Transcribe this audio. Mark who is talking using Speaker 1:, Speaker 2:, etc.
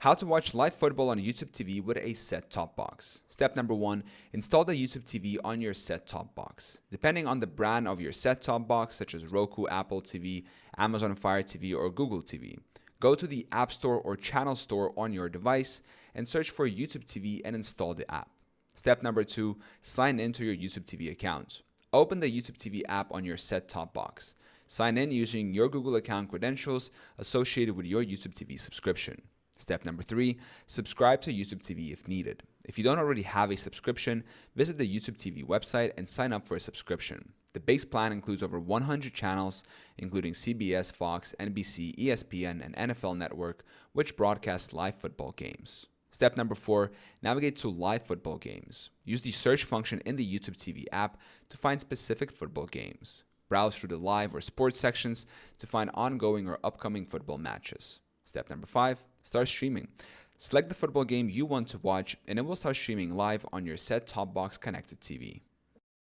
Speaker 1: How to watch live football on YouTube TV with a set-top box. Step number 1, install the YouTube TV on your set-top box. Depending on the brand of your set-top box, such as Roku, Apple TV, Amazon Fire TV, or Google TV, go to the App Store or Channel Store on your device and search for YouTube TV and install the app. Step number 2, sign into your YouTube TV account. Open the YouTube TV app on your set-top box. Sign in using your Google account credentials associated with your YouTube TV subscription. Step number 3, subscribe to YouTube TV if needed. If you don't already have a subscription, visit the YouTube TV website and sign up for a subscription. The base plan includes over 100 channels, including CBS, Fox, NBC, ESPN, and NFL Network, which broadcast live football games. Step number 4, navigate to live football games. Use the search function in the YouTube TV app to find specific football games. Browse through the live or sports sections to find ongoing or upcoming football matches. Step number 5, start streaming. Select the football game you want to watch and it will start streaming live on your set-top box connected TV.